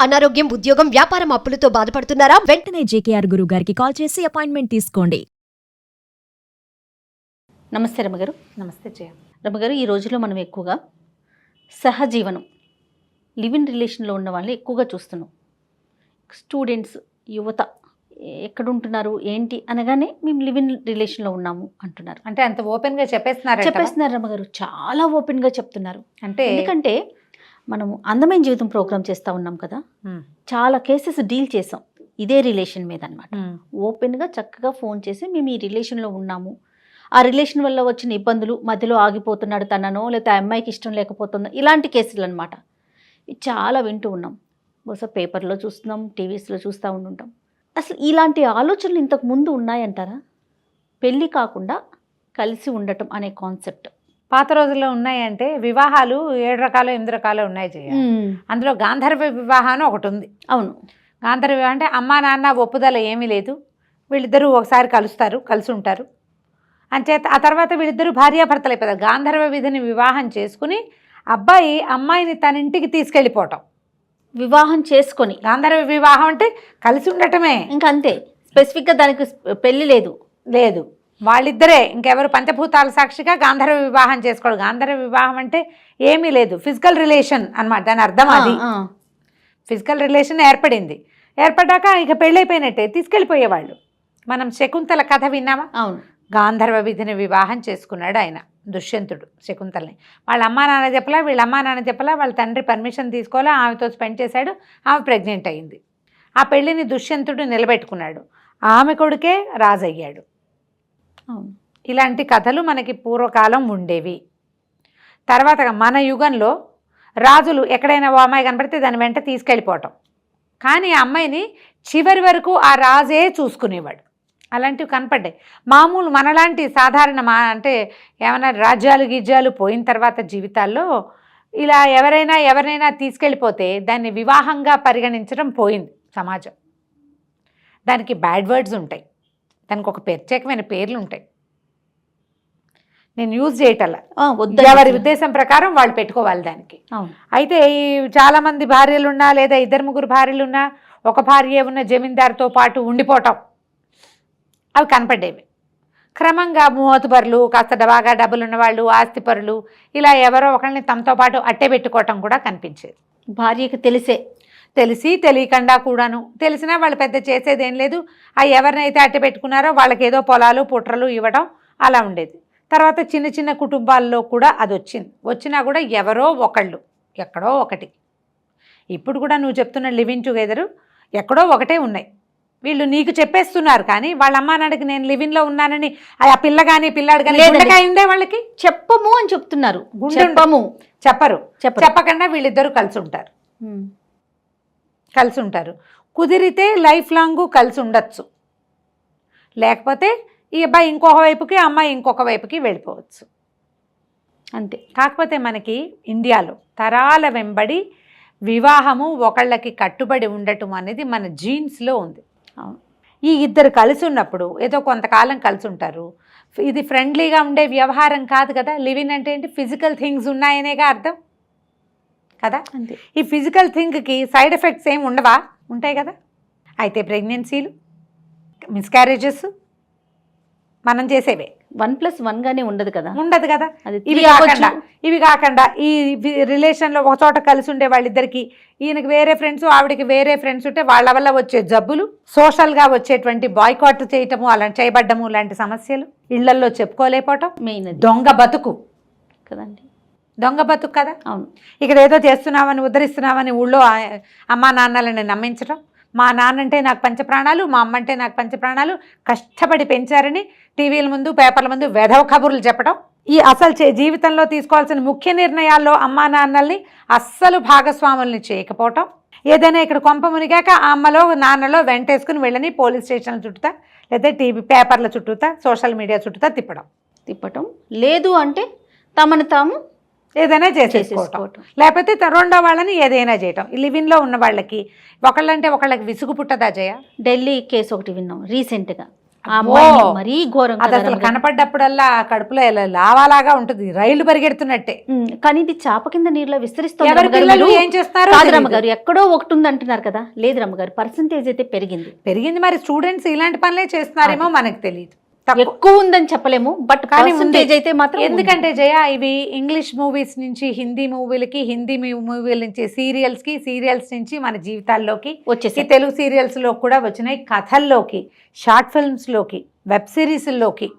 అనారోగ్యం, ఉద్యోగం, వ్యాపారం అప్పులతో బాధపడుతున్నారా? వెంటనే జేకేఆర్ గురువు గారికి కాల్ చేసి అపాయింట్మెంట్ తీసుకోండి. నమస్తే రమ్మగారు. నమస్తే జయ. రమ్మగారు, ఈ రోజుల్లో మనం ఎక్కువగా సహజీవనం, లివ్ ఇన్ రిలేషన్లో ఉన్న వాళ్ళని ఎక్కువగా చూస్తున్నాం. స్టూడెంట్స్, యువత ఎక్కడుంటున్నారు ఏంటి అనగానే మేము లివ్ ఇన్ రిలేషన్లో ఉన్నాము అంటున్నారు. అంటే అంత ఓపెన్గా చెప్పేస్తున్నారు రమ్మగారు, చాలా ఓపెన్గా చెప్తున్నారు. అంటే ఎందుకంటే మనము అందమైన జీవితం ప్రోగ్రామ్ చేస్తూ ఉన్నాం కదా, చాలా కేసెస్ డీల్ చేసాం ఇదే రిలేషన్ మీద అనమాట. ఓపెన్గా చక్కగా ఫోన్ చేసి మేము ఈ రిలేషన్లో ఉన్నాము, ఆ రిలేషన్ వల్ల వచ్చిన ఇబ్బందులు, మధ్యలో ఆగిపోతున్నాడు తననో, లేకపోతే ఆ అమ్మాయికి ఇష్టం లేకపోతుందో, ఇలాంటి కేసులు అనమాట. చాలా వింటూ ఉన్నాం. బహుశా పేపర్లో చూస్తున్నాం, టీవీస్లో చూస్తూ ఉంటుంటాం. అసలు ఇలాంటి ఆలోచనలు ఇంతకు ముందు ఉన్నాయంటారా? పెళ్ళి కాకుండా కలిసి ఉండటం అనే కాన్సెప్ట్ పాత రోజుల్లో ఉన్నాయంటే వివాహాలు 7 రకాలు 8 రకాలు ఉన్నాయి జయ. అందులో గాంధర్వ వివాహం అని ఒకటి ఉంది. అవును, గాంధర్వ వివాహం అంటే అమ్మా నాన్న ఒప్పుదల ఏమీ లేదు, వీళ్ళిద్దరూ ఒకసారి కలిసి ఉంటారు అంచేత ఆ తర్వాత వీళ్ళిద్దరూ భార్యాభర్తలు అయిపోతారు. గాంధర్వ విధిని వివాహం చేసుకుని అబ్బాయి అమ్మాయిని తన ఇంటికి తీసుకెళ్ళిపోవటం. వివాహం చేసుకొని గాంధర్వ వివాహం అంటే కలిసి ఉండటమే, ఇంకా అంతే. స్పెసిఫిక్గా దానికి పెళ్ళి లేదు వాళ్ళిద్దరే, ఇంకెవరు పంచభూతాల సాక్షిగా గాంధర్వ వివాహం చేసుకోడు. గాంధర్వ వివాహం అంటే ఏమీ లేదు, ఫిజికల్ రిలేషన్ అన్నమాట. దాని అర్థం అది. ఫిజికల్ రిలేషన్ ఏర్పడ్డాక ఇక పెళ్ళైపోయినట్టే, తీసుకెళ్ళిపోయేవాళ్ళు. మనం శకుంతల కథ విన్నామా? అవును. గాంధర్వ విధిని వివాహం చేసుకున్నాడు ఆయన, దుష్యంతుడు శకుంతలని. వాళ్ళ అమ్మా నాన్న చెప్పలా, వీళ్ళ అమ్మా నాన్న చెప్పలా, వాళ్ళ తండ్రి పర్మిషన్ తీసుకోవాలా, ఆమెతో స్పెండ్ చేశాడు, ఆమె ప్రెగ్నెంట్ అయింది. ఆ పెళ్ళిని దుష్యంతుడు నిలబెట్టుకున్నాడు, ఆమె కొడుకే రాజయ్యాడు. ఇలాంటి కథలు మనకి పూర్వకాలం ఉండేవి. తర్వాత మన యుగంలో రాజులు ఎక్కడైనా ఓ అమ్మాయి కనపడితే దాని వెంట తీసుకెళ్ళిపోవటం, కానీ ఆ అమ్మాయిని చివరి వరకు ఆ రాజే చూసుకునేవాడు. అలాంటివి కనపడ్డాయి. మామూలు మనలాంటి సాధారణ అంటే ఏమైనా రాజ్యాలు పోయిన తర్వాత జీవితాల్లో ఇలా ఎవరైనా తీసుకెళ్ళిపోతే దాన్ని వివాహంగా పరిగణించడం పోయింది సమాజం. దానికి బ్యాడ్ వర్డ్స్ ఉంటాయి, దానికి ఒక ప్రత్యేకమైన పేర్లు ఉంటాయి. నేను యూజ్ చేయటల్లా, ఎవరి ఉద్దేశం ప్రకారం వాళ్ళు పెట్టుకోవాలి దానికి. అయితే ఈ చాలామంది భార్యలున్నా లేదా 2-3 భార్యలున్నా, ఒక భార్య ఉన్న జమీందారుతో పాటు ఉండిపోవటం, అవి కనపడేవి. క్రమంగా మూవతుబరులు, కాస్త బాగా డబ్బులున్న వాళ్ళు, ఆస్తిపరులు, ఇలా ఎవరో ఒకరిని తమతో పాటు అట్టే పెట్టుకోవటం కూడా కనిపించేది. భార్యకి తెలిసి తెలియకుండా కూడాను. తెలిసినా వాళ్ళు పెద్ద చేసేదేం లేదు. ఆ ఎవరినైతే అట్టే పెట్టుకున్నారో వాళ్ళకి ఏదో పొలాలు పుట్రలు ఇవ్వడం అలా ఉండేది. తర్వాత చిన్న చిన్న కుటుంబాల్లో కూడా అది వచ్చినా కూడా ఎవరో ఒకళ్ళు, ఎక్కడో ఒకటి. ఇప్పుడు కూడా నువ్వు చెప్తున్న లివింగ్ టుగెదరు ఎక్కడో ఒకటే ఉన్నాయి. వీళ్ళు నీకు చెప్పేస్తున్నారు, కానీ వాళ్ళ అమ్మా నాన్నకి నేను లివింగ్లో ఉన్నానని ఆ పిల్ల కానీ పిల్లాడు కానీ ఉందే వాళ్ళకి చెప్పము అని చెప్తున్నారు. చెప్పకుండా వీళ్ళిద్దరూ కలిసి ఉంటారు. కుదిరితే లైఫ్ లాంగ్ కలిసి ఉండొచ్చు, లేకపోతే ఈ అబ్బాయి ఇంకొక వైపుకి, అమ్మాయి ఇంకొక వైపుకి వెళ్ళిపోవచ్చు అంతే. కాకపోతే మనకి ఇండియాలో తరాల వెంబడి వివాహము ఒకళ్ళకి కట్టుబడి ఉండటం అనేది మన జీన్స్లో ఉంది. ఈ ఇద్దరు కలిసి ఉన్నప్పుడు ఏదో కొంతకాలం కలిసి ఉంటారు. ఇది ఫ్రెండ్లీగా ఉండే వ్యవహారం కాదు కదా. లివింగ్ అంటే ఏంటి? ఫిజికల్ థింగ్స్ ఉన్నాయనేగా అర్థం కదా. ఈ ఫిజికల్ థింగ్కి సైడ్ ఎఫెక్ట్స్ ఏమి ఉండవా? ఉంటాయి కదా. అయితే ప్రెగ్నెన్సీలు, మిస్క్యారేజెస్ మనం చేసేవే. 1+1 గానే ఉండదు కదా. ఇవి కాకుండా ఈ రిలేషన్లో ఒక చోట కలిసి ఉండే వాళ్ళిద్దరికి, ఈయనకి వేరే ఫ్రెండ్స్, ఆవిడకి వేరే ఫ్రెండ్స్ ఉంటే వాళ్ళ వల్ల వచ్చే జబ్బులు, సోషల్గా వచ్చేటువంటి బాయ్కాట్ చేయటము, అలా చేయబడ్డము లాంటి సమస్యలు, ఇళ్లల్లో చెప్పుకోలేకపోవటం, మెయిన్ దొంగ బతుకు కదండి. దొంగ బతుకు కదా. అవును. ఇక్కడ ఏదో చేస్తున్నామని, ఉద్ధరిస్తున్నామని ఊళ్ళో అమ్మా నాన్నలని నమ్మించడం. మా నాన్నంటే నాకు పంచప్రాణాలు, మా అమ్మ అంటే నాకు పంచప్రాణాలు, కష్టపడి పెంచారని టీవీల ముందు, పేపర్ల ముందు వెధవ కబుర్లు చెప్పడం. ఈ అసలు జీవితంలో తీసుకోవాల్సిన ముఖ్య నిర్ణయాల్లో అమ్మా నాన్నల్ని అస్సలు భాగస్వాముల్ని చేయకపోవటం. ఏదైనా ఇక్కడ కొంప మునిగాక ఆ అమ్మలో నాన్నలో వెంటేసుకుని వెళ్ళని పోలీస్ స్టేషన్ల చుట్టూతా, లేదా టీవీ పేపర్ల చుట్టూతా, సోషల్ మీడియా చుట్టూతా తిప్పడం. లేదు అంటే తమను తాము ఏదైనా చేసేసుకోవటం, లేకపోతే రెండో వాళ్ళని ఏదైనా చేయటం. లివింగ్లో ఉన్న వాళ్ళకి ఒకళ్ళంటే ఒకళ్ళకి విసుగు పుట్టదా జయ? ఢిల్లీ కేసు ఒకటి విన్నాం రీసెంట్గా. ఆ అమ్మాయిని ఓ! మరీ ఘోరం అది కదా అసలు రమ్మగారు. కనపడ్డప్పుడల్లా కడుపులో ఇలా లావాలాగా ఉంటుంది, రైళ్లు పరిగెడుతున్నట్టే. కానీ ఇది చాప కింద నీరులో విస్తరిస్తుంది ఎవరి రమ్మగారు. పిల్లలు మీరు ఏం చేస్తారో కాదు తెలీదు. రమ్మగారు, ఎక్కడో ఒకటి ఉంది అంటున్నారు కదా. లేదు రమ్మగారు, పర్సంటేజ్ అయితే పెరిగింది. పెరిగింది, మరి స్టూడెంట్స్ ఇలాంటి పనులే చేస్తున్నారేమో మనకు తెలియదు. ఎక్కువ ఉందని చెప్పలేము, బట్ కానీ పర్సంటేజ్ అయితే మాత్రం ఎందుకంటే జయ, ఇవి ఇంగ్లీష్ మూవీస్ నుంచి హిందీ మూవీలకి, హిందీ మూవీల నుంచి సీరియల్స్కి, సీరియల్స్ నుంచి మన జీవితాల్లోకి వచ్చేసి ఈ తెలుగు సీరియల్స్లో కూడా వచ్చినాయి, కథల్లోకి, షార్ట్ ఫిల్మ్స్లోకి, వెబ్ సిరీస్లోకి.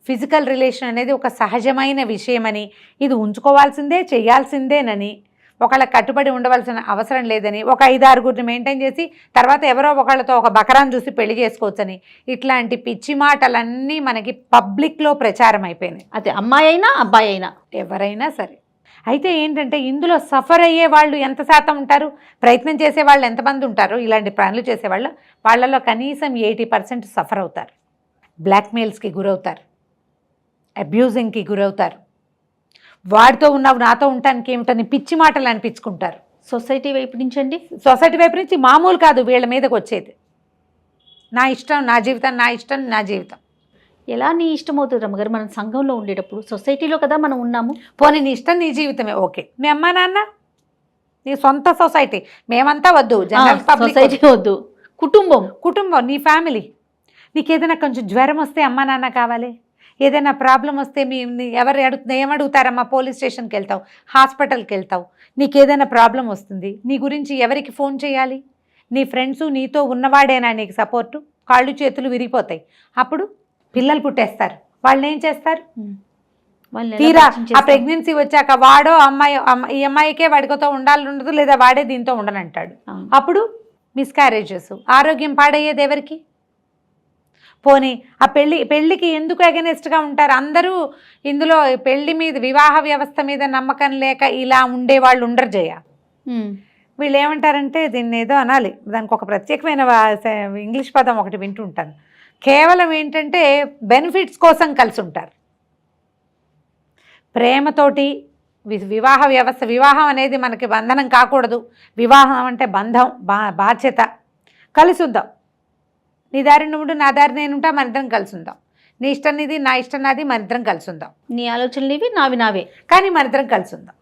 ఫిజికల్ రిలేషన్ అనేది ఒక సహజమైన విషయమని, ఇది ఉంచుకోవాల్సిందే, చేయాల్సిందేనని, ఒకళ్ళ కట్టుబడి ఉండవలసిన అవసరం లేదని, ఒక 5-6 మెయింటైన్ చేసి తర్వాత ఎవరో ఒకళ్ళతో ఒక బకరాన్ని చూసి పెళ్లి చేసుకోవచ్చని, ఇట్లాంటి పిచ్చి మాటలన్నీ మనకి పబ్లిక్లో ప్రచారం అయిపోయినాయి. అదే అమ్మాయి అయినా అబ్బాయి అయినా. ఎవరైనా సరే. అయితే ఏంటంటే ఇందులో సఫర్ అయ్యే వాళ్ళు ఎంత శాతం ఉంటారు, ప్రయత్నం చేసే వాళ్ళు ఎంతమంది ఉంటారు, ఇలాంటి పనులు చేసేవాళ్ళు, వాళ్ళలో కనీసం 80% సఫర్ అవుతారు, బ్లాక్మెయిల్స్కి గురవుతారు, అబ్యూజింగ్కి గురవుతారు, వాడితో ఉన్నావు నాతో ఉండటానికి ఏమిటని పిచ్చి మాటలు అనిపించుకుంటారు. సొసైటీ వైపు నుంచి అండి, సొసైటీ వైపు నుంచి మామూలు కాదు వీళ్ళ మీదకి వచ్చేది. నా ఇష్టం, నా జీవితం, నా ఇష్టం, నా జీవితం. ఎలా నీ ఇష్టం అవుతుంది రమ్మగారు? మనం సంఘంలో ఉండేటప్పుడు సొసైటీలో కదా మనం ఉన్నాము. పోనీ నీ ఇష్టం, నీ జీవితమే, ఓకే. మీ అమ్మా నాన్న, నీ సొంత సొసైటీ, మేమంతా వద్దు, జనరల్ పబ్లిక్ సొసైటీ వద్దు, కుటుంబం. కుటుంబం, నీ ఫ్యామిలీ. నీకు ఏదైనా కొంచెం జ్వరం వస్తే అమ్మా నాన్న కావాలి, ఏదైనా ప్రాబ్లం వస్తే ఏమడుగుతారమ్మా? పోలీస్ స్టేషన్కి వెళ్తావు, హాస్పిటల్కి వెళ్తావు, నీకు ఏదైనా ప్రాబ్లం వస్తుంది, నీ గురించి ఎవరికి ఫోన్ చేయాలి? నీ ఫ్రెండ్స్, నీతో ఉన్నవాడేనా నీకు సపోర్టు? కాళ్ళు చేతులు విరిగిపోతాయి. అప్పుడు పిల్లలు పుట్టేస్తారు, వాళ్ళని ఏం చేస్తారు? వాళ్ళని ఎలా తీరా పరిచయం ఆ చేస్తాం? ప్రెగ్నెన్సీ వచ్చాక వాడో ఈ అమ్మాయికే వాడితో ఉండదు, లేదా వాడే దీంతో ఉండనంటాడు. అవును. అప్పుడు మిస్క్యారేజెస్, ఆరోగ్యం పాడయ్యేది ఎవరికి? పోనీ ఆ పెళ్ళికి ఎందుకు అగెనెస్ట్గా ఉంటారు అందరూ? ఇందులో పెళ్లి మీద, వివాహ వ్యవస్థ మీద నమ్మకం లేక ఇలా ఉండేవాళ్ళు ఉండరు జయ. వీళ్ళు ఏమంటారంటే, దీన్ని ఏదో అనాలి, దానికి ఒక ప్రత్యేకమైన ఇంగ్లీష్ పదం ఒకటి వింటుంటాను. కేవలం ఏంటంటే బెనిఫిట్స్ కోసం కలిసి ఉంటారు. ప్రేమతోటి వివాహ వ్యవస్థ, వివాహం అనేది మనకి బంధనం కాకూడదు, వివాహం అంటే బంధం, బాధ్యత. కలిసి ఉందాం, నీ దారి నువ్వు, నా దారి నేను ఉంటా, మన ఇద్దరం కలిసి ఉందాం. నీ ఇష్టం నీది, నా ఇష్టం నాది, మన ఇద్దరం కలిసి ఉందాం. నీ ఆలోచనలు ఇవి, నావి నావే, కానీ మన ఇద్దరం కలిసి ఉందాం.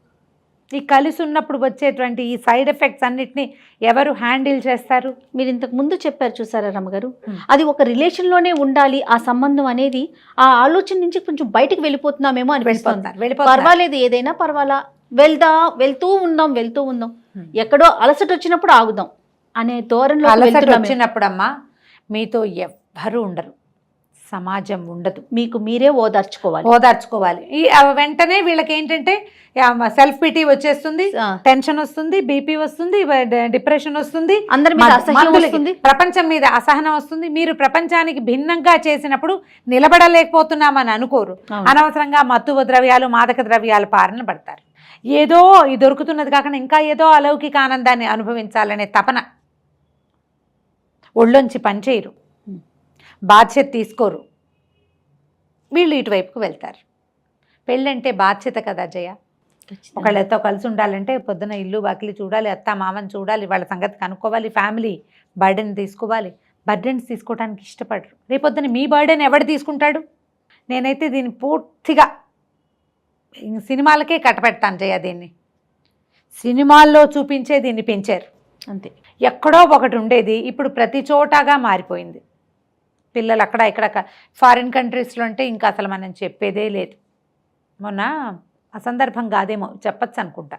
ఈ కలిసి ఉన్నప్పుడు వచ్చేటువంటి ఈ సైడ్ ఎఫెక్ట్స్ అన్నిటినీ ఎవరు హ్యాండిల్ చేస్తారు? మీరు ఇంతకు ముందు చెప్పారు చూసారా రమ్మగారు, అది ఒక రిలేషన్లోనే ఉండాలి ఆ సంబంధం అనేది. ఆ ఆలోచన నుంచి కొంచెం బయటికి వెళ్ళిపోతున్నామేమో అనిపిస్తుంది. పర్వాలేదు, ఏదైనా పర్వాలా, వెళ్తూ ఉందాం, ఎక్కడో అలసట వచ్చినప్పుడు ఆగుదాం అనే ధోరణిలో అలసట వచ్చినప్పుడు మీతో ఎవ్వరూ ఉండరు, సమాజం ఉండదు, మీకు మీరే ఓదార్చుకోవాలి. ఈ వెంటనే వీళ్ళకి ఏంటంటే సెల్ఫ్ పిటీ వచ్చేస్తుంది, టెన్షన్ వస్తుంది, బీపీ వస్తుంది, డిప్రెషన్ వస్తుంది, అందరి మీద అసహ్యం వస్తుంది, ప్రపంచం మీద అసహనం వస్తుంది. మీరు ప్రపంచానికి భిన్నంగా చేసినప్పుడు నిలబడలేకపోతున్నామని అనుకోరు, అనవసరంగా మత్తు ద్రవ్యాలు, మాదక ద్రవ్యాలు పారన పడతారు. ఏదో ఈ దొరుకుతున్నది కాకుండా ఇంకా ఏదో అలౌకిక ఆనందాన్ని అనుభవించాలనే తపన. ఒళ్ళొంచి పనిచేయరు, బాధ్యత తీసుకోరు, వీళ్ళు ఇటువైపుకు వెళ్తారు. పెళ్ళంటే బాధ్యత కదా జయ. ఒకళ్ళతో కలిసి ఉండాలంటే పొద్దున ఇల్లు వాకిలి చూడాలి, అత్త మామని చూడాలి, వాళ్ళ సంగతి కనుక్కోవాలి, ఫ్యామిలీ బర్డెన్ తీసుకోవాలి. బర్డెన్స్ తీసుకోవడానికి ఇష్టపడరు. రేపొద్దున మీ బర్డెన్ ఎవడు తీసుకుంటాడు? నేనైతే దీన్ని పూర్తిగా సినిమాలకే కట్టపెడతాను జయ. దీన్ని సినిమాల్లో చూపించే దీన్ని పెంచారు అంతే. ఎక్కడో ఒకటి ఉండేది, ఇప్పుడు ప్రతి చోటగా మారిపోయింది. పిల్లలు అక్కడ ఇక్కడ ఫారిన్ కంట్రీస్లో అంటే ఇంకా అసలు మనం చెప్పేదే లేదు. మొన్న అసందర్భం కాదేమో చెప్పచ్చు అనుకుంటా,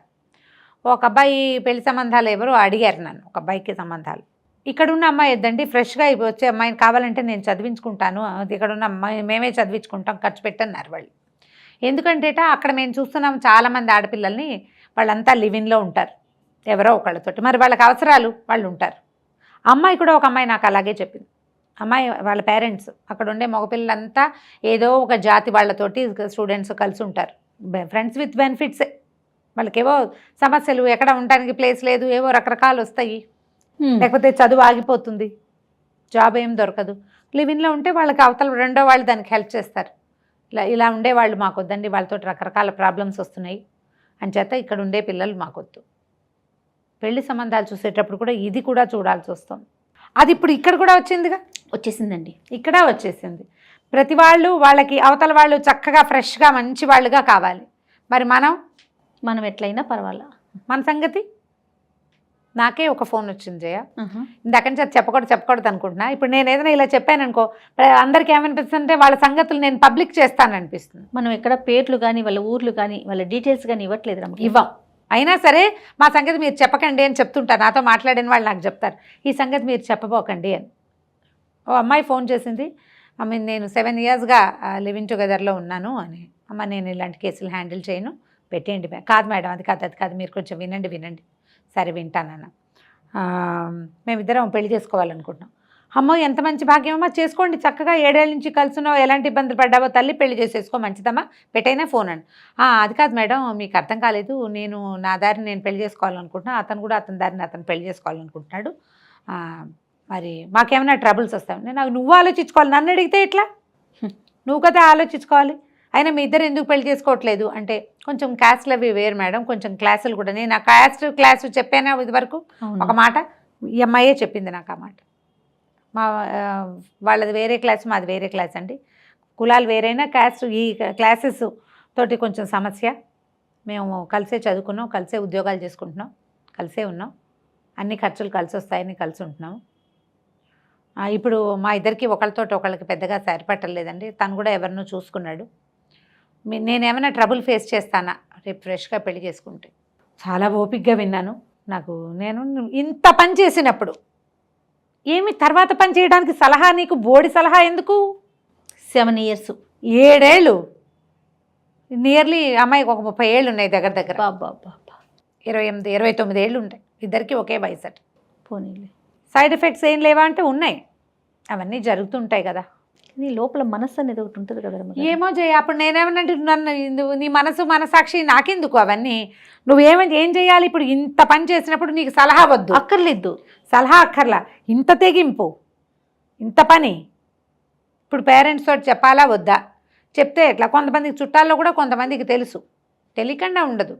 ఒక అబ్బాయి పెళ్లి సంబంధాలు ఎవరో అడిగారు నన్ను, ఒక అబ్బాయికి సంబంధాలు. ఇక్కడున్న అమ్మాయి వద్దండి, ఫ్రెష్గా వచ్చే అమ్మాయిని కావాలంటే నేను చదివించుకుంటాను, అది ఇక్కడున్న అమ్మాయి మేమే చదివించుకుంటాం, ఖర్చు పెట్టన్నారు వాళ్ళు. ఎందుకంటే అక్కడ మేము చూస్తున్నాం చాలామంది ఆడపిల్లల్ని, వాళ్ళంతా లివిన్లో ఉంటారు ఎవరో ఒకళ్ళతోటి, మరి వాళ్ళకి అవసరాలు వాళ్ళు ఉంటారు. అమ్మాయి కూడా ఒక అమ్మాయి నాకు అలాగే చెప్పింది. అమ్మాయి వాళ్ళ పేరెంట్స్ అక్కడ ఉండే మగపిల్లలంతా ఏదో ఒక జాతి వాళ్ళతోటి స్టూడెంట్స్ కలిసి ఉంటారు, ఫ్రెండ్స్ విత్ బెనిఫిట్సే. వాళ్ళకేవో సమస్యలు, ఎక్కడ ఉండడానికి ప్లేస్ లేదు, ఏవో రకరకాలు వస్తాయి, లేకపోతే చదువు ఆగిపోతుంది, జాబ్ ఏం దొరకదు. లివిన్లో ఉంటే వాళ్ళకి అవతల రెండో వాళ్ళు దానికి హెల్ప్ చేస్తారు. ఇలా ఉండేవాళ్ళు మాకొద్దండి, వాళ్ళతో రకరకాల ప్రాబ్లమ్స్ వస్తున్నాయి అని చేత ఇక్కడ ఉండే పిల్లలు మాకొద్దు. పెళ్లి సంబంధాలు చూసేటప్పుడు కూడా ఇది కూడా చూడాల్సి వస్తుంది. అది ఇప్పుడు ఇక్కడ కూడా వచ్చిందిగా, వచ్చేసిందండి. ఇక్కడ వచ్చేసింది. ప్రతి వాళ్ళకి అవతల వాళ్ళు చక్కగా ఫ్రెష్గా మంచి వాళ్ళుగా కావాలి. మరి మనం ఎట్లయినా పర్వాలా. మన సంగతి. నాకే ఒక ఫోన్ వచ్చింది జయ, ఇందాక నుంచి అది చెప్పకూడదు అనుకుంటున్నా. ఇప్పుడు నేను ఏదైనా ఇలా చెప్పాను అనుకో, అందరికీ ఏమనిపిస్తుందంటే వాళ్ళ సంగతులు నేను పబ్లిక్ చేస్తాను అనిపిస్తుంది. మనం ఎక్కడ పేర్లు కానీ వాళ్ళ ఊర్లు కానీ వాళ్ళ డీటెయిల్స్ కానీ ఇవ్వట్లేదు రమ్మ. ఇవ్వం. అయినా సరే మా సంగతి మీరు చెప్పకండి అని చెప్తుంటారు. నాతో మాట్లాడిన వాళ్ళు నాకు చెప్తారు, ఈ సంగతి మీరు చెప్పబోకండి అని. ఓ అమ్మాయి ఫోన్ చేసింది, నేను 7 yearsగా లివింగ్ టుగెదర్లో ఉన్నాను అని. అమ్మ నేను ఇలాంటి కేసులు హ్యాండిల్ చేయను, పెట్టేయండి. కాదు మేడం, అది కాదు, మీరు కొంచెం వినండి. సరే వింటానన్న. మేమిద్దరం పెళ్లి చేసుకోవాలనుకుంటున్నాం. అమ్మో ఎంత మంచి భాగ్యమమ్మా, చేసుకోండి చక్కగా, 7 ఏళ్ళ నుంచి కలుసున్నావు, ఎలాంటి ఇబ్బందులు పడ్డావో తల్లి, పెళ్లి చేసేసుకో మంచిదమ్మా, పెట్టైనా ఫోన్ అని. అది కాదు మేడం, మీకు అర్థం కాలేదు, నేను నా దారిని నేను పెళ్లి చేసుకోవాలనుకుంటున్నాను, అతను కూడా అతని దారిని అతను పెళ్లి చేసుకోవాలనుకుంటున్నాడు, మరి మాకేమైనా ట్రబుల్స్ వస్తాయి. నేను నువ్వు ఆలోచించుకోవాలి, నన్ను అడిగితే ఎట్లా, నువ్వు కదా ఆలోచించుకోవాలి. అయినా మీ ఇద్దరు ఎందుకు పెళ్లి చేసుకోవట్లేదు అంటే, కొంచెం క్యాస్ట్లు అవి వేరు మేడం, కొంచెం క్లాసులు కూడా. నేను ఆ క్లాసు చెప్పానా ఇది వరకు ఒక మాట, ఈ అమ్మాయే చెప్పింది నాకు ఆ మాట. వాళ్ళది వేరే క్లాస్, మాది వేరే క్లాస్ అండి, కులాలు వేరైనా క్యాస్ట్ ఈ క్లాసెస్ తోటి కొంచెం సమస్య. మేము కలిసే చదువుకున్నాం, కలిసే ఉద్యోగాలు చేసుకుంటున్నాం, కలిసే ఉన్నాం, అన్ని ఖర్చులు కలిసి వస్తాయని కలిసి ఉంటున్నాము. ఇప్పుడు మా ఇద్దరికి ఒకళ్ళకి పెద్దగా సరిపట్టలేదండి, తను కూడా ఎవరినో చూసుకున్నాడు. నేనేమైనా ట్రబుల్ ఫేస్ చేస్తానా రేపు ఫ్రెష్గా పెళ్లి చేసుకుంటే? చాలా ఓపికగా విన్నాను. నేను ఇంత పని చేసినప్పుడు ఏమి తర్వాత పని చేయడానికి సలహా, నీకు బోడి సలహా ఎందుకు? 7 years, 7 ఏళ్ళు, నియర్లీ అమ్మాయికి ఒక 30 ఏళ్ళు ఉన్నాయి దగ్గర. 28, 29 ఏళ్ళు ఉంటాయి ఇద్దరికి, ఒకే వయసు అట. పోనీలే, సైడ్ ఎఫెక్ట్స్ ఏం లేవా అంటే ఉన్నాయి, అవన్నీ జరుగుతుంటాయి కదా. నీ లోపల మనస్సు అనేది ఒకటి ఉంటుంది కదా. ఏమో జయ, అప్పుడు నేనేమనంటే నన్ను నీ మనసాక్షి నాకెందుకు అవన్నీ, ఏం చేయాలి ఇప్పుడు? ఇంత పని చేసినప్పుడు నీకు సలహా వద్దు, అక్కర్లేదు, సలహా అక్కర్లా, ఇంత తెగింపు, ఇంత పని ఇప్పుడు పేరెంట్స్ తోటి చెప్పాలా వద్దా? చెప్తే ఎట్లా? కొంతమందికి చుట్టాల్లో కూడా కొంతమందికి తెలుసు, తెలియకుండా ఉండదు.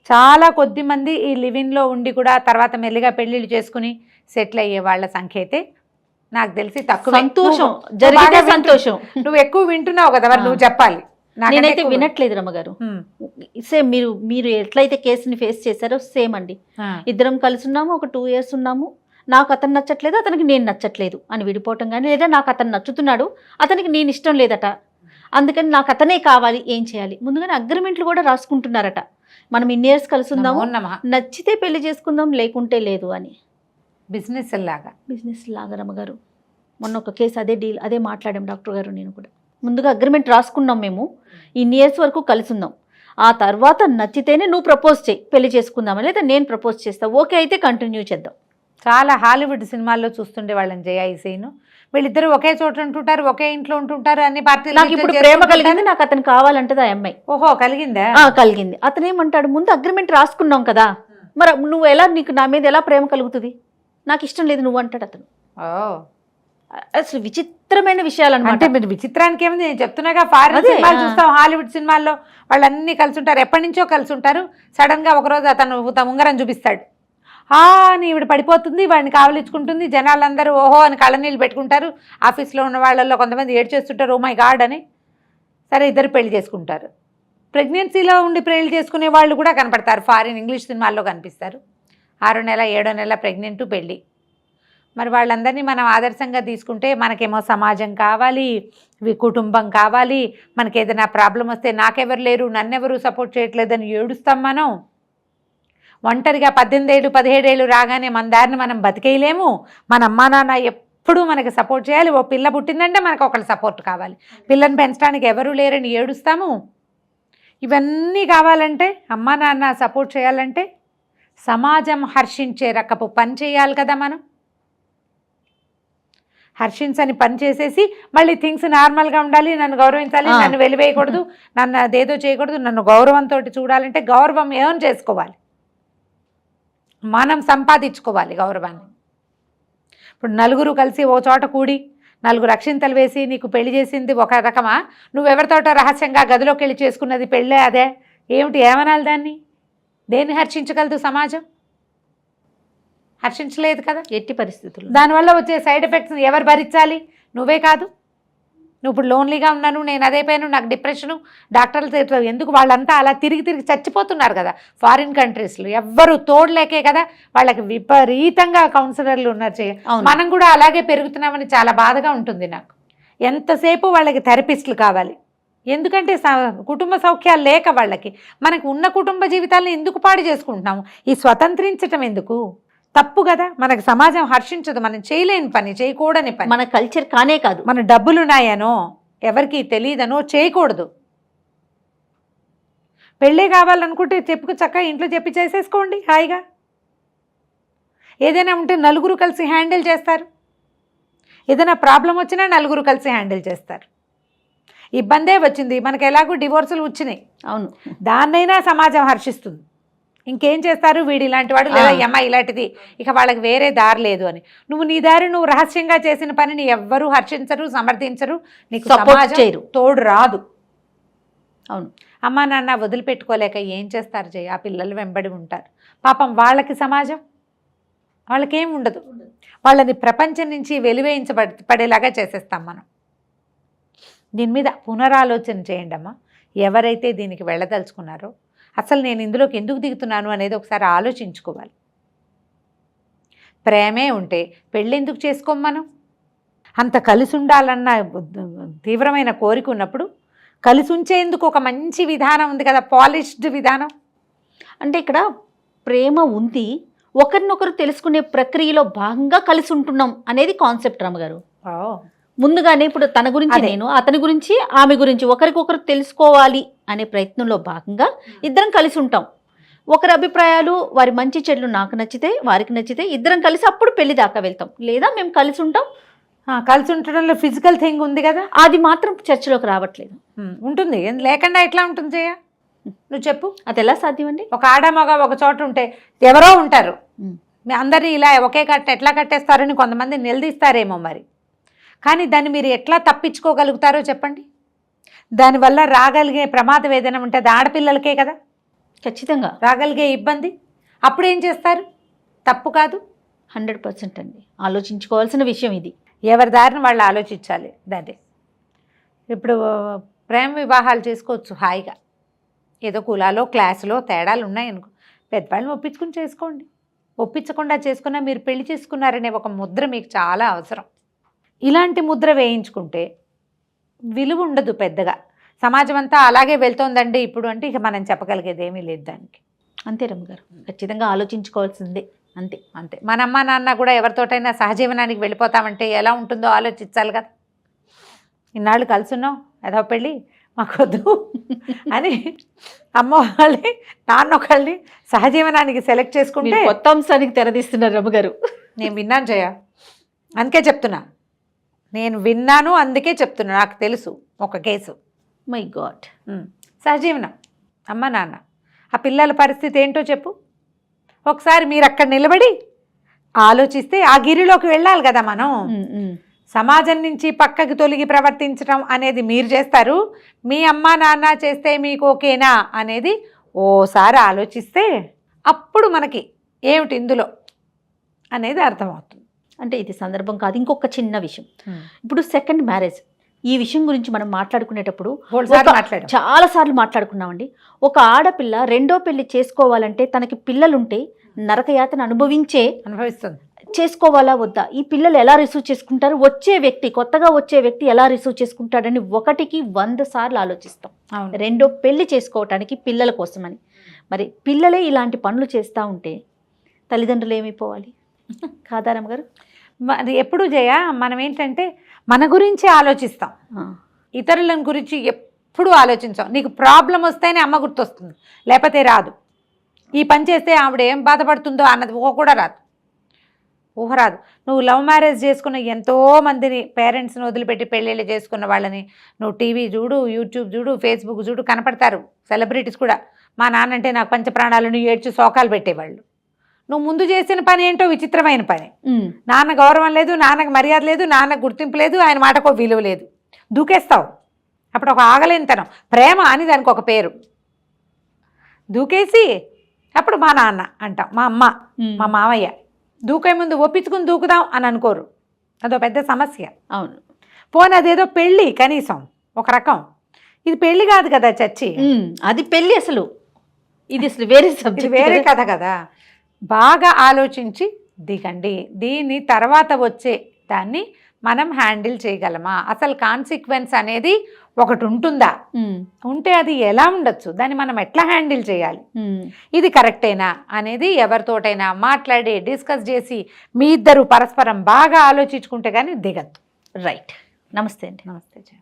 చాలా కొద్ది మంది ఈ లివింగ్లో ఉండి కూడా తర్వాత మెల్లిగా పెళ్ళిళ్ళు చేసుకుని సెటిల్ అయ్యే వాళ్ళ సంఖ్య అయితే నాకు తెలిసి తక్కువ. సంతోషం జరిగితే సంతోషం. నువ్వు ఎక్కువ వింటున్నావు కదా, మరి నువ్వు చెప్పాలి. నేనైతే వినట్లేదు రమ్మగారు. సేమ్ మీరు ఎట్లయితే కేసుని ఫేస్ చేశారో సేమ్ అండి. ఇద్దరం కలిసి ఉన్నాము, ఒక 2 years ఉన్నాము, నాకు అతను నచ్చట్లేదు, అతనికి నేను నచ్చట్లేదు అని విడిపోవటం కానీ, లేదా నాకు అతను నచ్చుతున్నాడు, అతనికి నేను ఇష్టం లేదట, అందుకని నాకు అతనే కావాలి, ఏం చేయాలి? ముందుగానే అగ్రిమెంట్లు కూడా రాసుకుంటున్నారట. మనం ఇన్ని ఇయర్స్ కలిసి ఉందాము, నచ్చితే పెళ్లి చేసుకుందాం, లేకుంటే లేదు అని. బిజినెస్ లాగా రమ్మగారు. మొన్న ఒక కేసు అదే మాట్లాడాం డాక్టర్ గారు, నేను కూడా. ముందుగా అగ్రిమెంట్ రాసుకున్నాం, మేము ఇన్ని ఇయర్స్ వరకు కలిసి ఉందాం, ఆ తర్వాత నచ్చితేనే నువ్వు ప్రపోజ్ చేయి, పెళ్లి చేసుకుందామని, లేదా నేను ప్రపోజ్ చేస్తా, ఓకే అయితే కంటిన్యూ చేద్దాం. చాలా హాలీవుడ్ సినిమాల్లో చూస్తుండే వాళ్ళని జయ, ఈ సీను. వీళ్ళిద్దరు ఒకే చోట ఉంటుంటారు, ఒకే ఇంట్లో ఉంటుంటారు, అన్ని పార్టీలు. నాకు ఇప్పుడు ప్రేమ కలిగింది, నాకు అతను కావాలంటది ఆ అమ్మాయి. ఓహో, కలిగిందా? కలిగింది. అతను ఏమంటాడు, ముందు అగ్రిమెంట్ రాసుకున్నాం కదా, మరి నువ్వు ఎలా, నీకు నా మీద ఎలా ప్రేమ కలుగుతుంది, నాకు ఇష్టం లేదు నువ్వు అంటాడు అతను. అసలు విచిత్రమైన విషయాలు అంటే మీరు విచిత్రానికి ఏముంది, నేను చెప్తున్నాగా. ఫారిన్ సినిమాలు చూస్తాం, హాలీవుడ్ సినిమాల్లో వాళ్ళన్నీ కలిసి ఉంటారు, ఎప్పటి నుంచో కలిసి ఉంటారు. సడన్ గా ఒకరోజు అతను ఉంగరం చూపిస్తాడు, అని ఈవిడ పడిపోతుంది, వాడిని కావలించుకుంటుంది, జనాలందరూ ఓహో అని కళ్ళనీళ్ళు పెట్టుకుంటారు. ఆఫీస్లో ఉన్న వాళ్ళల్లో కొంతమంది ఏడ్ చేస్తుంటారు, ఓ మై గాడ్ అని. సరే, ఇద్దరు పెళ్లి చేసుకుంటారు. ప్రెగ్నెన్సీలో ఉండి పెళ్లి చేసుకునే వాళ్ళు కూడా కనపడతారు, ఫారిన్ ఇంగ్లీష్ సినిమాల్లో కనిపిస్తారు. 6వ నెల 7వ నెల ప్రెగ్నెంట్, పెళ్ళి. మరి వాళ్ళందరినీ మనం ఆదర్శంగా తీసుకుంటే, మనకేమో సమాజం కావాలి, కుటుంబం కావాలి, మనకి ఏదైనా ప్రాబ్లం వస్తే నాకెవరు లేరు, నన్నెవరు సపోర్ట్ చేయట్లేదని ఏడుస్తాం మనం. ఒంటరిగా 18 ఏళ్ళు 17 ఏళ్ళు రాగానే మన దారిని మనం బతికేయలేము. మన అమ్మా నాన్న ఎప్పుడూ మనకి సపోర్ట్ చేయాలి. ఓ పిల్ల పుట్టిందంటే మనకు ఒకళ్ళు సపోర్ట్ కావాలి, పిల్లని పెంచడానికి ఎవరూ లేరని ఏడుస్తాము. ఇవన్నీ కావాలంటే, అమ్మా నాన్న సపోర్ట్ చేయాలంటే, సమాజం హర్షించే రకపు పని చేయాలి కదా మనం. హర్షించని పని చేసేసి మళ్ళీ థింగ్స్ నార్మల్గా ఉండాలి, నన్ను గౌరవించాలి, నన్ను వెలివేయకూడదు, నన్ను అదేదో చేయకూడదు, నన్ను గౌరవంతో చూడాలంటే గౌరవం ఏమని చేసుకోవాలి, మనం సంపాదించుకోవాలి గౌరవాన్ని. ఇప్పుడు నలుగురు కలిసి ఓ చోట కూడి 4 అక్షింతలు వేసి నీకు పెళ్లి చేసింది ఒక రకమా, నువ్వెవరితోటో రహస్యంగా గదిలోకి వెళ్ళి చేసుకున్నది పెళ్ళే అదే ఏమిటి? ఏమనాలి దాన్ని? దేన్ని హర్షించగలదు సమాజం? హర్షించలేదు కదా. ఎట్టి పరిస్థితులు. దానివల్ల వచ్చే సైడ్ ఎఫెక్ట్స్ ఎవరు భరించాలి? నువ్వే కాదు. నువ్వు ఇప్పుడు లోన్లీగా ఉన్నాను, నేను అదైపోయాను, నాకు డిప్రెషను, డాక్టర్లు ఎందుకు వాళ్ళంతా అలా తిరిగి తిరిగి చచ్చిపోతున్నారు కదా ఫారిన్ కంట్రీస్లో. ఎవ్వరు తోడలేకే కదా వాళ్ళకి విపరీతంగా కౌన్సిలర్లు ఉన్నారు. మనం కూడా అలాగే పెరుగుతున్నామని చాలా బాధగా ఉంటుంది నాకు. ఎంతసేపు వాళ్ళకి థెరపిస్టులు కావాలి. ఎందుకంటే కుటుంబ సౌఖ్యాలు లేక వాళ్ళకి. మనకు ఉన్న కుటుంబ జీవితాలను ఎందుకు పాడు చేసుకుంటున్నాము? ఈ స్వతంత్రించటం ఎందుకు? తప్పు కదా. మనకు సమాజం హర్షించదు, మనం చేయలేని పని, చేయకూడని పని. మన కల్చర్ కానే కాదు. మన డబ్బులున్నాయనో ఎవరికి తెలియదనో చేయకూడదు. పెళ్ళే కావాలనుకుంటే చెప్పుకు చక్కగా ఇంట్లో చెప్పి చేసేసుకోండి హాయిగా. ఏదైనా ఉంటే నలుగురు కలిసి హ్యాండిల్ చేస్తారు. ఏదైనా ప్రాబ్లం వచ్చినా నలుగురు కలిసి హ్యాండిల్ చేస్తారు. ఇబ్బందే వచ్చింది, మనకు ఎలాగో డివోర్సులు వచ్చినాయి, అవును, దాన్నైనా సమాజం హర్షిస్తుంది. ఇంకేం చేస్తారు? వీడు ఇలాంటి వాడు, లేదా ఈ అమ్మాయి ఇలాంటిది, ఇక వాళ్ళకి వేరే దారి లేదు అని. నువ్వు నీ దారి నువ్వు రహస్యంగా చేసిన పనిని ఎవ్వరూ హర్షించరు, సమర్థించరు, నీకు సపోర్ట్ చేయరు, తోడు రాదు. అవును. అమ్మా నాన్న వదిలిపెట్టుకోలేక ఏం చేస్తారు ఆ పిల్లలు వెంబడి ఉంటారు. పాపం వాళ్ళకి సమాజం వాళ్ళకేం ఉండదు. వాళ్ళని ప్రపంచం నుంచి వెలివేయించబడేలాగా చేసేస్తాం మనం. దీని మీద పునరాలోచన చేయండి అమ్మా. ఎవరైతే దీనికి వెళ్ళదలుచుకున్నారో అసలు నేను ఇందులోకి ఎందుకు దిగుతున్నాను అనేది ఒకసారి ఆలోచించుకోవాలి. ప్రేమే ఉంటే పెళ్ళి ఎందుకు చేసుకోం మనం? అంత కలిసి ఉండాలన్న తీవ్రమైన కోరిక ఉన్నప్పుడు కలిసి ఉంచేందుకు ఒక మంచి విధానం ఉంది కదా, పాలిష్డ్ విధానం. అంటే ఇక్కడ ప్రేమ ఉంది, ఒకరినొకరు తెలుసుకునే ప్రక్రియలో భాగంగా కలిసి ఉంటున్నాం అనేది కాన్సెప్ట్ రామగారు. ముందుగానే ఇప్పుడు తన గురించి నేను, అతని గురించి ఆమె గురించి ఒకరికొకరు తెలుసుకోవాలి అనే ప్రయత్నంలో భాగంగా ఇద్దరం కలిసి ఉంటాం. ఒకరి అభిప్రాయాలు, వారి మంచి చెడులు నాకు నచ్చితే, వారికి నచ్చితే ఇద్దరం కలిసి అప్పుడు పెళ్లి దాకా వెళ్తాం. లేదా మేము కలిసి ఉంటాం. కలిసి ఉండటంలో ఫిజికల్ థింగ్ ఉంది కదా, అది మాత్రం చర్చలోకి రావట్లేదు. ఉంటుంది, లేకుండా ఎట్లా ఉంటుంది జయ? నువ్వు చెప్పు, అది ఎలా సాధ్యం అండి? ఒక ఆడ మగ ఒక చోట ఉంటే ఎవరో ఉంటారు, మీ అందరినీ ఇలా ఒకే ఎట్లా కట్టేస్తారని కొంతమంది నిలదీస్తారేమో మరి. కానీ దాన్ని మీరు ఎట్లా తప్పించుకోగలుగుతారో చెప్పండి. దానివల్ల రాగలిగే ప్రమాదం ఏదైనా ఉంటే అది ఆడపిల్లలకే కదా ఖచ్చితంగా రాగలిగే ఇబ్బంది. అప్పుడు ఏం చేస్తారు? తప్పు కాదు. 100% అండి, ఆలోచించుకోవాల్సిన విషయం ఇది. ఎవరి దారిని వాళ్ళు ఆలోచించాలి. దాన్ని ఇప్పుడు ప్రేమ వివాహాలు చేసుకోవచ్చు హాయిగా, ఏదో కులాలో క్లాసులో తేడాలు ఉన్నాయనుకో, పెద్దవాళ్ళని ఒప్పించుకుని చేసుకోండి. ఒప్పించకుండా చేసుకున్నా మీరు పెళ్లి చేసుకున్నారనే ఒక ముద్ర మీకు చాలా అవసరం. ఇలాంటి ముద్ర వేయించుకుంటే విలువ ఉండదు పెద్దగా. సమాజం అంతా అలాగే వెళ్తోందండి ఇప్పుడు అంటే ఇక మనం చెప్పగలిగేది ఏమీ లేదు దానికి. అంతే రమ్మగారు, ఖచ్చితంగా ఆలోచించుకోవాల్సిందే. అంతే అంతే. మన అమ్మ నాన్న కూడా ఎవరితోటైనా సహజీవనానికి వెళ్ళిపోతామంటే ఎలా ఉంటుందో ఆలోచించాలి కదా. ఇన్నాళ్ళు కలుసున్నాం, ఏదో పెళ్ళి మాకొద్దు అని అమ్మ వాళ్ళని నాన్న ఒకళ్ళని సహజీవనానికి సెలెక్ట్ చేసుకుంటే కొత్త అంశానికి తెరదీస్తున్నారు రమ్మగారు. నేను విన్నాను జయ, అందుకే చెప్తున్నా. నేను విన్నాను అందుకే చెప్తున్నా. నాకు తెలుసు ఒక కేసు. My God. సహజీవనం, అమ్మ నాన్న, ఆ పిల్లల పరిస్థితి ఏంటో చెప్పు. ఒకసారి మీరు అక్కడ నిలబడి ఆలోచిస్తే ఆ గిరిలోకి వెళ్ళాలి కదా మనం. సమాజం నుంచి పక్కకి తొలగి ప్రవర్తించడం అనేది మీరు చేస్తారు, మీ అమ్మ నాన్న చేస్తే మీకు ఓకేనా అనేది ఓసారి ఆలోచిస్తే అప్పుడు మనకి ఏమిటి ఇందులో అనేది అర్థమవుతుంది. అంటే ఇది సందర్భం కాదు, ఇంకొక చిన్న విషయం. ఇప్పుడు సెకండ్ మ్యారేజ్, ఈ విషయం గురించి మనం మాట్లాడుకునేటప్పుడు చాలా సార్లు మాట్లాడుకున్నామండి. ఒక ఆడపిల్ల రెండో పెళ్లి చేసుకోవాలంటే తనకి పిల్లలుంటే నరకయాతన అనుభవిస్తుంది. చేసుకోవాలా వద్దా, ఈ పిల్లలు ఎలా రిసీవ్ చేసుకుంటారు, వచ్చే వ్యక్తి, కొత్తగా వచ్చే వ్యక్తి ఎలా రిసీవ్ చేసుకుంటాడని 1కి 100 సార్లు ఆలోచిస్తాం రెండో పెళ్లి చేసుకోవటానికి పిల్లల కోసమని. మరి పిల్లలే ఇలాంటి పనులు చేస్తూ ఉంటే తల్లిదండ్రులు ఏమైపోవాలి కాదారామ్ గారు? అది ఎప్పుడు జయ, మనం ఏంటంటే మన గురించి ఆలోచిస్తాం, ఇతరుల గురించి ఎప్పుడు ఆలోచించాం. నీకు ప్రాబ్లం వస్తేనే అమ్మ గుర్తొస్తుంది, లేకపోతే రాదు. ఈ పని చేస్తే ఆవిడ ఏం బాధపడుతుందో అన్నది కూడా రాదు, ఊహ రాదు. నువ్వు లవ్ మ్యారేజ్ చేసుకున్న ఎంతోమందిని, పేరెంట్స్ని వదిలిపెట్టి పెళ్ళిళ్ళు చేసుకున్న వాళ్ళని నువ్వు టీవీ చూడు, యూట్యూబ్ చూడు, ఫేస్బుక్ చూడు, కనపడతారు. సెలబ్రిటీస్ కూడా మా నాన్న అంటే నాకు పంచప్రాణాలను ఏడ్చి శోకాలు పెట్టేవాళ్ళు. నువ్వు ముందు చేసిన పని ఏంటో విచిత్రమైన పని. నాన్న గౌరవం లేదు, నాన్నకు మర్యాద లేదు, నాన్నకు గుర్తింపు లేదు, ఆయన మాటకు విలువ లేదు, దూకేస్తావు. అప్పుడు ఒక ఆగలేనితనం, ప్రేమ అని దానికి ఒక పేరు. దూకేసి అప్పుడు మా నాన్న అంటాం, మా అమ్మ, మా మావయ్య, దూకే ముందు ఒప్పించుకుని దూకుదాం అని అనుకోరు. అదో పెద్ద సమస్య. అవును. పోనీ అదేదో పెళ్ళి కనీసం ఒక రకం, ఇది పెళ్ళి కాదు కదా చచ్చి, అది పెళ్ళి అసలు, ఇది అసలు వేరే ఇది సబ్జెక్ట్, వేరే కథ కదా. బాగా ఆలోచించి దిగండి. దీని తర్వాత వచ్చే దాన్ని మనం హ్యాండిల్ చేయగలమా, అసలు కాన్సిక్వెన్స్ అనేది ఒకటి ఉంటుందా, ఉంటే అది ఎలా ఉండొచ్చు, దాన్ని మనం ఎట్లా హ్యాండిల్ చేయాలి, ఇది కరెక్టేనా అనేది ఎవరితోటైనా మాట్లాడి డిస్కస్ చేసి మీ ఇద్దరు పరస్పరం బాగా ఆలోచించుకుంటే కానీ దిగద్దు. రైట్. నమస్తే అండి. నమస్తే జయ.